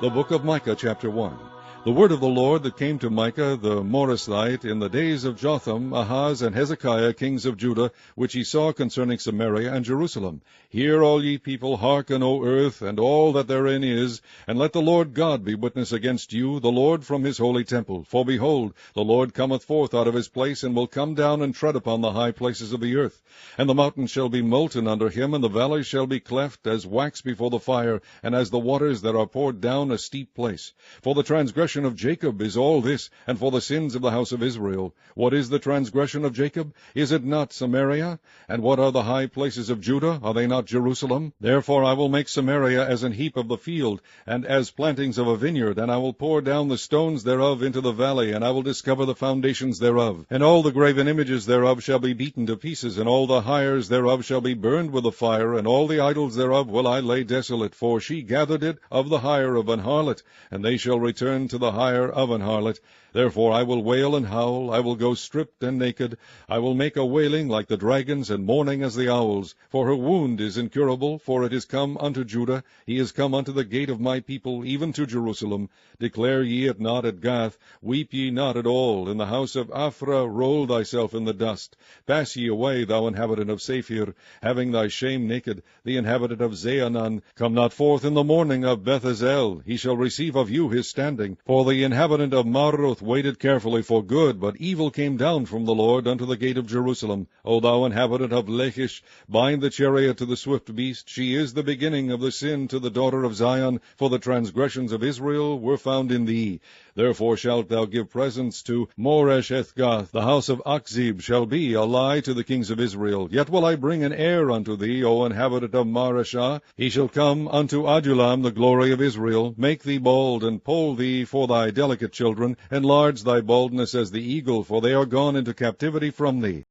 The book of Micah, chapter 1. The word of the Lord that came to Micah the Morasthite in the days of Jotham, Ahaz, and Hezekiah, kings of Judah, which he saw concerning Samaria and Jerusalem. Hear, all ye people, hearken, O earth, and all that therein is, and let the Lord God be witness against you, the Lord from his holy temple. For behold, the Lord cometh forth out of his place, and will come down and tread upon the high places of the earth. And the mountains shall be molten under him, and the valleys shall be cleft as wax before the fire, and as the waters that are poured down a steep place. For the transgression of Jacob is all this, and for the sins of the house of Israel. What is the transgression of Jacob? Is it not Samaria? And what are the high places of Judah? Are they not Jerusalem? Therefore I will make Samaria as an heap of the field, and as plantings of a vineyard, and I will pour down the stones thereof into the valley, and I will discover the foundations thereof. And all the graven images thereof shall be beaten to pieces, and all the hires thereof shall be burned with the fire, and all the idols thereof will I lay desolate, for she gathered it of the hire of an harlot, and they shall return to the hire of an harlot. Therefore I will wail and howl, I will go stripped and naked, I will make a wailing like the dragons, and mourning as the owls. For her wound is incurable, for it is come unto Judah, he is come unto the gate of my people, even to Jerusalem. Declare ye it not at Gath, weep ye not at all. In the house of Aphrah roll thyself in the dust. Pass ye away, thou inhabitant of Saphir, having thy shame naked, the inhabitant of Zaanan. Come not forth in the morning of Beth-ezel, he shall receive of you his standing. For the inhabitant of Maroth waited carefully for good, but evil came down from the Lord unto the gate of Jerusalem. O thou inhabitant of Lachish, bind the chariot to the swift beast. She is the beginning of the sin to the daughter of Zion, for the transgressions of Israel were found in thee. Therefore shalt thou give presents to Moresheth-gath. The house of Achzib shall be a lie to the kings of Israel. Yet will I bring an heir unto thee, O inhabitant of Mareshah. He shall come unto Adullam, the glory of Israel. Make thee bald, and poll thee for thy delicate children. Enlarge thy baldness as the eagle, for they are gone into captivity from thee.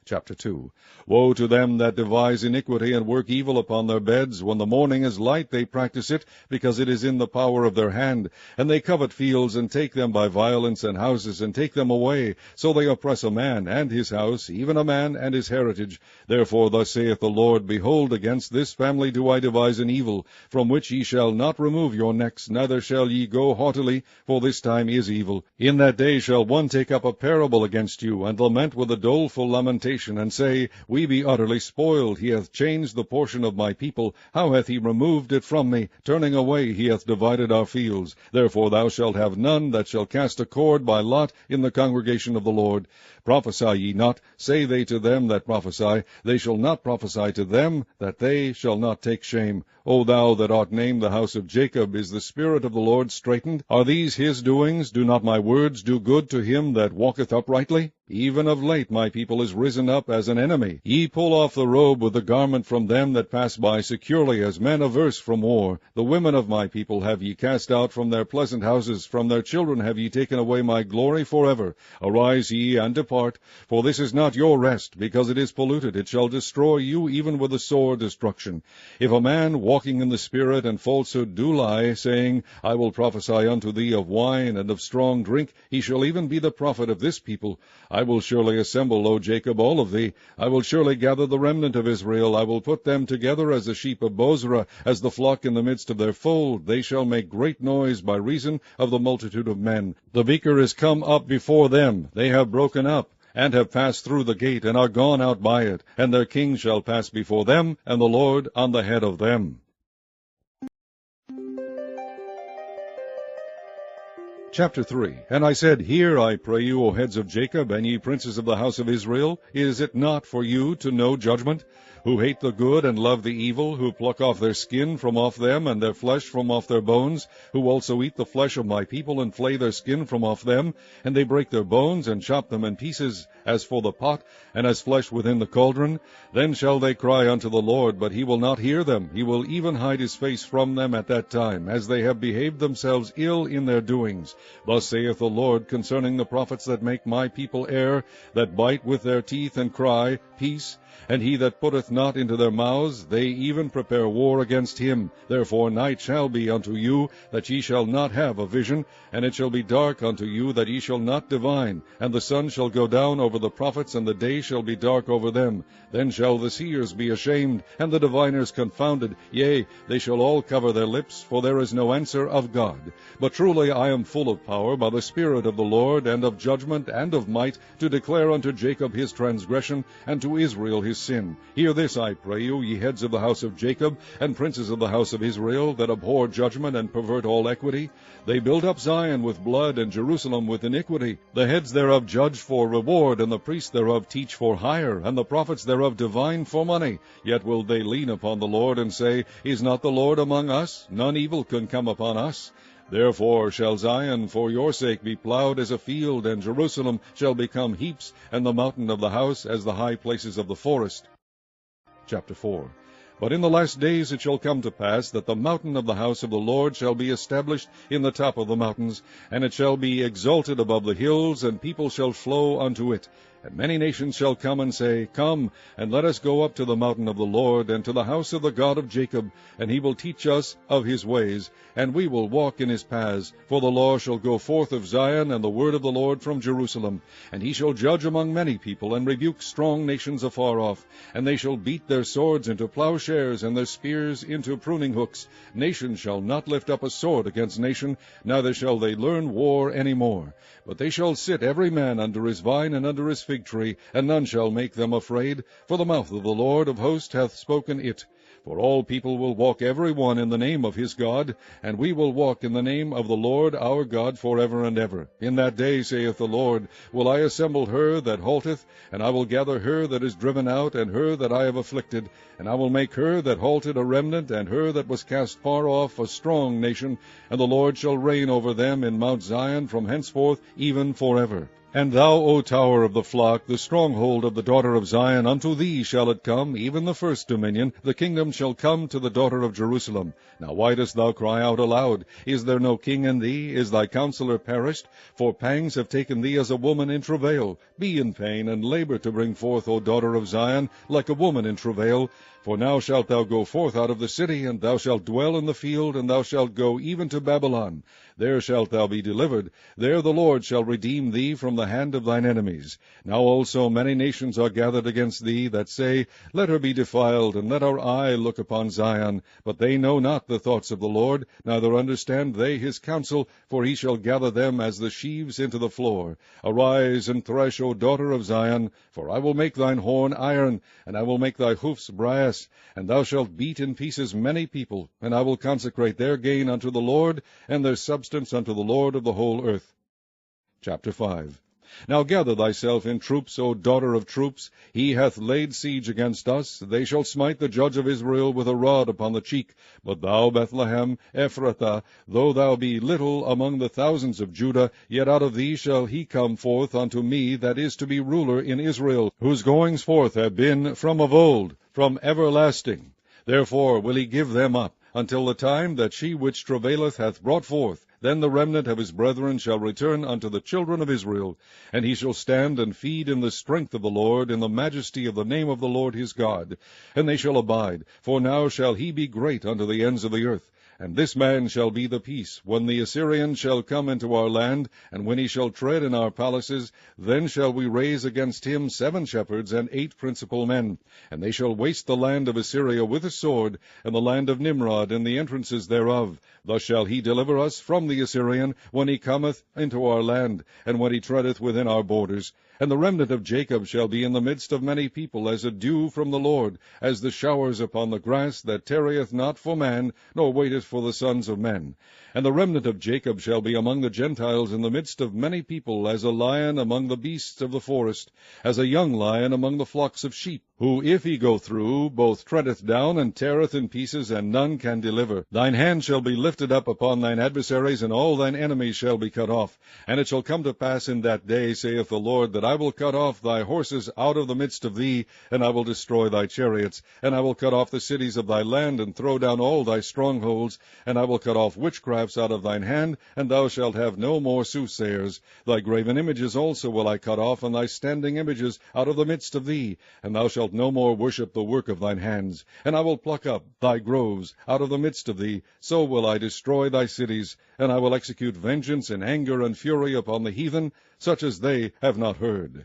Chapter 2. Woe to them that devise iniquity and work evil upon their beds. When the morning is light they practice it, because it is in the power of their hand. And they covet fields, and take them by violence, and houses, and take them away. So they oppress a man and his house, even a man and his heritage. Therefore thus saith the Lord, Behold, against this family do I devise an evil, from which ye shall not remove your necks, neither shall ye go haughtily, for this time is evil. In that day shall one take up a parable against you, and lament with a doleful lamentation, and say, We be utterly spoiled. He hath changed the portion of my people. How hath he removed it from me? Turning away he hath divided our fields. Therefore thou shalt have none that shall cast a cord by lot in the congregation of the Lord. Prophesy ye not, say they to them that prophesy. They shall not prophesy to them, that they shall not take shame. O thou that art named the house of Jacob, is the Spirit of the Lord straitened? Are these his doings? Do not my words do good to him that walketh uprightly? Even of late my people is risen up as an enemy. Ye pull off the robe with the garment from them that pass by securely, as men averse from war. The women of my people have ye cast out from their pleasant houses. From their children have ye taken away my glory forever. Arise ye, and depart, for this is not your rest, because it is polluted. It shall destroy you even with a sore destruction. If a man walking in the Spirit and falsehood do lie, saying, I will prophesy unto thee of wine and of strong drink, he shall even be the prophet of this people. I will surely assemble, O Jacob, all of thee. I will surely gather the remnant of Israel. I will put them together as the sheep of Bozrah, as the flock in the midst of their fold. They shall make great noise by reason of the multitude of men. The beaker is come up before them. They have broken up, and have passed through the gate, and are gone out by it. And their king shall pass before them, and the Lord on the head of them. Chapter 3. And I said, Hear, I pray you, O heads of Jacob, and ye princes of the house of Israel. Is it not for you to know judgment? Who hate the good and love the evil, who pluck off their skin from off them, and their flesh from off their bones, who also eat the flesh of my people, and flay their skin from off them, and they break their bones, and chop them in pieces, as for the pot, and as flesh within the cauldron. Then shall they cry unto the Lord, but he will not hear them. He will even hide his face from them at that time, as they have behaved themselves ill in their doings. Thus saith the Lord concerning the prophets that make my people err, that bite with their teeth and cry, Peace, and he that putteth not into their mouths, they even prepare war against him. Therefore night shall be unto you, that ye shall not have a vision, and it shall be dark unto you, that ye shall not divine. And the sun shall go down over the prophets, and the day shall be dark over them. Then shall the seers be ashamed, and the diviners confounded. Yea, they shall all cover their lips, for there is no answer of God. But truly I am full of power by the Spirit of the Lord, and of judgment, and of might, to declare unto Jacob his transgression, and to Israel his sin. Hear this, I pray you, ye heads of the house of Jacob, and princes of the house of Israel, that abhor judgment, and pervert all equity. They build up Zion with blood, and Jerusalem with iniquity. The heads thereof judge for reward, and the priests thereof teach for hire, and the prophets thereof divine for money. Yet will they lean upon the Lord, and say, Is not the Lord among us? None evil can come upon us. Therefore shall Zion for your sake be plowed as a field, and Jerusalem shall become heaps, and the mountain of the house as the high places of the forest. Chapter 4. But in the last days it shall come to pass that the mountain of the house of the Lord shall be established in the top of the mountains, and it shall be exalted above the hills, and people shall flow unto it. And many nations shall come and say, Come, and let us go up to the mountain of the Lord, and to the house of the God of Jacob, and he will teach us of his ways, and we will walk in his paths. For the law shall go forth of Zion, and the word of the Lord from Jerusalem. And he shall judge among many people, and rebuke strong nations afar off. And they shall beat their swords into plowshares, and their spears into pruning hooks. Nation shall not lift up a sword against nation, neither shall they learn war any more. But they shall sit every man under his vine and under his fig tree, and none shall make them afraid, for the mouth of the Lord of hosts hath spoken it. For all people will walk every one in the name of his God, and we will walk in the name of the Lord our God forever and ever. In that day, saith the Lord, will I assemble her that halteth, and I will gather her that is driven out, and her that I have afflicted, and I will make her that halted a remnant, and her that was cast far off a strong nation, and the Lord shall reign over them in Mount Zion from henceforth even forever. And thou, O tower of the flock, the stronghold of the daughter of Zion, unto thee shall it come, even the first dominion. The kingdom shall come to the daughter of Jerusalem. Now why dost thou cry out aloud? Is there no king in thee? Is thy counselor perished? For pangs have taken thee as a woman in travail. Be in pain, and labor to bring forth, O daughter of Zion, like a woman in travail. For now shalt thou go forth out of the city, and thou shalt dwell in the field, and thou shalt go even to Babylon. There shalt thou be delivered. There the Lord shall redeem thee from the hand of thine enemies. Now also many nations are gathered against thee, that say, Let her be defiled, and let our eye look upon Zion. But they know not the thoughts of the Lord, neither understand they his counsel, for he shall gather them as the sheaves into the floor. Arise and thresh, O daughter of Zion, for I will make thine horn iron, and I will make thy hoofs brass, and thou shalt beat in pieces many people, and I will consecrate their gain unto the Lord, and their substance unto the Lord of the whole earth. Chapter 5. Now gather thyself in troops, O daughter of troops. He hath laid siege against us. They shall smite the judge of Israel with a rod upon the cheek. But thou, Bethlehem, Ephrathah, though thou be little among the thousands of Judah, yet out of thee shall he come forth unto me that is to be ruler in Israel, whose goings forth have been from of old, from everlasting. Therefore will he give them up, until the time that she which travaileth hath brought forth. Then the remnant of his brethren shall return unto the children of Israel, and he shall stand and feed in the strength of the Lord, in the majesty of the name of the Lord his God. And they shall abide, for now shall he be great unto the ends of the earth. And this man shall be the peace, when the Assyrian shall come into our land, and when he shall tread in our palaces, then shall we raise against him 7 shepherds and 8 principal men. And they shall waste the land of Assyria with a sword, and the land of Nimrod and the entrances thereof. Thus shall he deliver us from the Assyrian, when he cometh into our land, and when he treadeth within our borders. And the remnant of Jacob shall be in the midst of many people, as a dew from the Lord, as the showers upon the grass, that tarrieth not for man, nor waiteth for the sons of men. And the remnant of Jacob shall be among the Gentiles in the midst of many people, as a lion among the beasts of the forest, as a young lion among the flocks of sheep, who, if he go through, both treadeth down and teareth in pieces, and none can deliver. Thine hand shall be lifted up upon thine adversaries, and all thine enemies shall be cut off. And it shall come to pass in that day, saith the Lord, that I will cut off thy horses out of the midst of thee, and I will destroy thy chariots. And I will cut off the cities of thy land, and throw down all thy strongholds. And I will cut off witchcrafts out of thine hand, and thou shalt have no more soothsayers. Thy graven images also will I cut off, and thy standing images out of the midst of thee. And thou shalt shalt no more worship the work of thine hands. And I will pluck up thy groves out of the midst of thee, so will I destroy thy cities, and I will execute vengeance in anger and fury upon the heathen, such as they have not heard.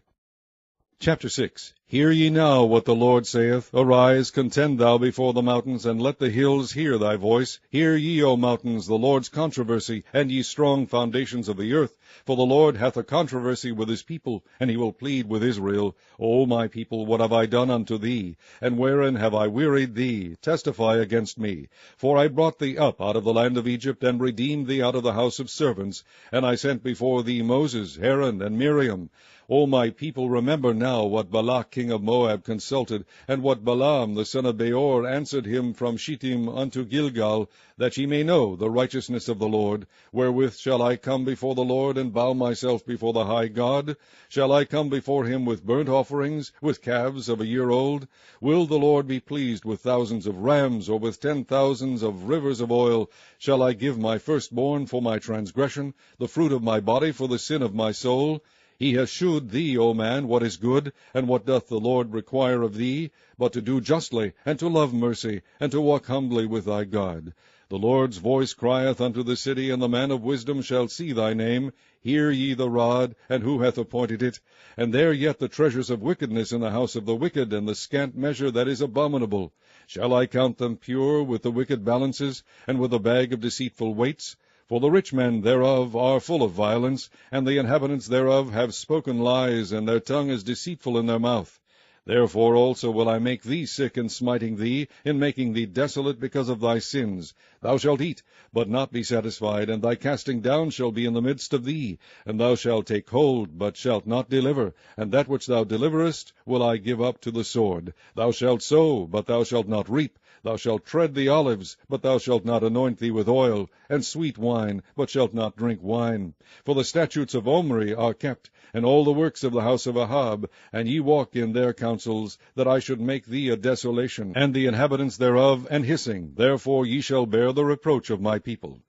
Chapter 6. Hear ye now what the Lord saith. Arise, contend thou before the mountains, and let the hills hear thy voice. Hear ye, O mountains, the Lord's controversy, and ye strong foundations of the earth. For the Lord hath a controversy with his people, and he will plead with Israel. O my people, what have I done unto thee? And wherein have I wearied thee? Testify against me. For I brought thee up out of the land of Egypt, and redeemed thee out of the house of servants. And I sent before thee Moses, Aaron, and Miriam. O my people, remember now what Balak king of Moab consulted, and what Balaam the son of Beor answered him from Shittim unto Gilgal, that ye may know the righteousness of the Lord. Wherewith shall I come before the Lord, and bow myself before the high God? Shall I come before him with burnt offerings, with calves of a year old? Will the Lord be pleased with thousands of rams, or with 10,000s of rivers of oil? Shall I give my firstborn for my transgression, the fruit of my body for the sin of my soul? He hath shewed thee, O man, what is good, and what doth the Lord require of thee, but to do justly, and to love mercy, and to walk humbly with thy God. The Lord's voice crieth unto the city, and the man of wisdom shall see thy name. Hear ye the rod, and who hath appointed it? And there yet the treasures of wickedness in the house of the wicked, and the scant measure that is abominable. Shall I count them pure with the wicked balances, and with a bag of deceitful weights? For the rich men thereof are full of violence, and the inhabitants thereof have spoken lies, and their tongue is deceitful in their mouth. Therefore also will I make thee sick in smiting thee, in making thee desolate because of thy sins. Thou shalt eat, but not be satisfied, and thy casting down shall be in the midst of thee. And thou shalt take hold, but shalt not deliver, and that which thou deliverest will I give up to the sword. Thou shalt sow, but thou shalt not reap. Thou shalt tread the olives, but thou shalt not anoint thee with oil, and sweet wine, but shalt not drink wine. For the statutes of Omri are kept, and all the works of the house of Ahab, and ye walk in their counsels, that I should make thee a desolation, and the inhabitants thereof an hissing. Therefore ye shall bear the reproach of my people.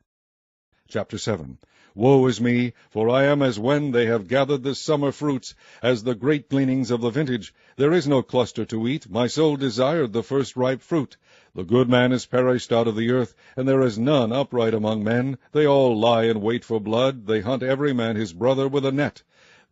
Chapter 7. Woe is me, for I am as when they have gathered the summer fruits, as the great gleanings of the vintage. There is no cluster to eat. My soul desired the first ripe fruit. The good man is perished out of the earth, and there is none upright among men. They all lie in wait for blood. They hunt every man his brother with a net,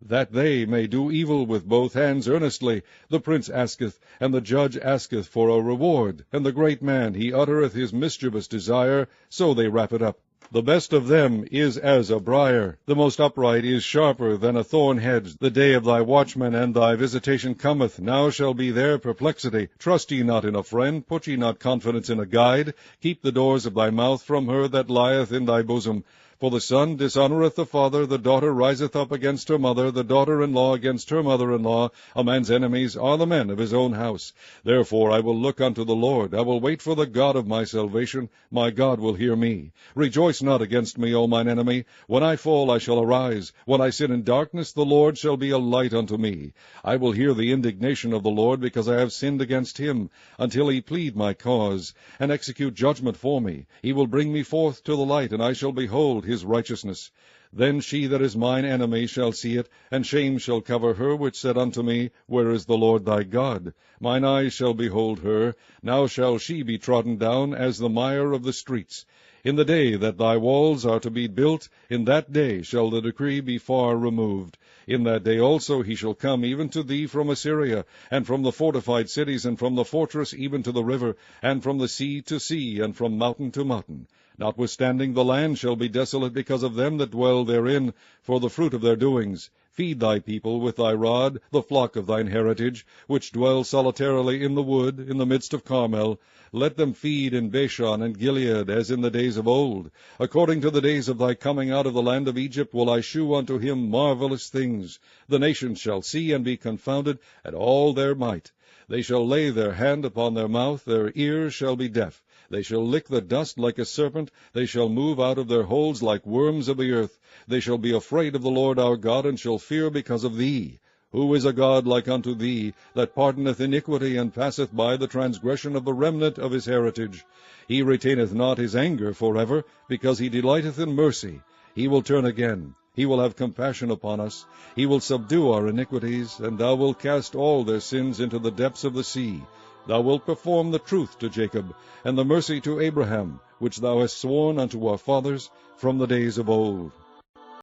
that they may do evil with both hands earnestly. The prince asketh, and the judge asketh for a reward, and the great man, he uttereth his mischievous desire, so they wrap it up. The best of them is as a briar. The most upright is sharper than a thorn hedge. The day of thy watchman and thy visitation cometh. Now shall be their perplexity. Trust ye not in a friend. Put ye not confidence in a guide. Keep the doors of thy mouth from her that lieth in thy bosom. For the son dishonoureth the father, the daughter riseth up against her mother, the daughter-in-law against her mother-in-law. A man's enemies are the men of his own house. Therefore I will look unto the Lord. I will wait for the God of my salvation. My God will hear me. Rejoice not against me, O mine enemy. When I fall I shall arise. When I sit in darkness, the Lord shall be a light unto me. I will hear the indignation of the Lord, because I have sinned against him, until he plead my cause, and execute judgment for me. He will bring me forth to the light, and I shall behold his righteousness. Then she that is mine enemy shall see it, and shame shall cover her which said unto me, Where is the Lord thy God? Mine eyes shall behold her. Now shall she be trodden down as the mire of the streets. In the day that thy walls are to be built, in that day shall the decree be far removed. In that day also he shall come even to thee from Assyria, and from the fortified cities, and from the fortress even to the river, and from the sea to sea, and from mountain to mountain. Notwithstanding the land shall be desolate because of them that dwell therein, for the fruit of their doings. Feed thy people with thy rod, the flock of thine heritage, which dwell solitarily in the wood, in the midst of Carmel. Let them feed in Bashan and Gilead, as in the days of old. According to the days of thy coming out of the land of Egypt will I shew unto him marvelous things. The nations shall see and be confounded at all their might. They shall lay their hand upon their mouth, their ears shall be deaf. They shall lick the dust like a serpent. They shall move out of their holes like worms of the earth. They shall be afraid of the Lord our God, and shall fear because of thee. Who is a God like unto thee, that pardoneth iniquity, and passeth by the transgression of the remnant of his heritage? He retaineth not his anger forever, because he delighteth in mercy. He will turn again. He will have compassion upon us. He will subdue our iniquities, and thou wilt cast all their sins into the depths of the sea. Thou wilt perform the truth to Jacob, and the mercy to Abraham, which thou hast sworn unto our fathers from the days of old.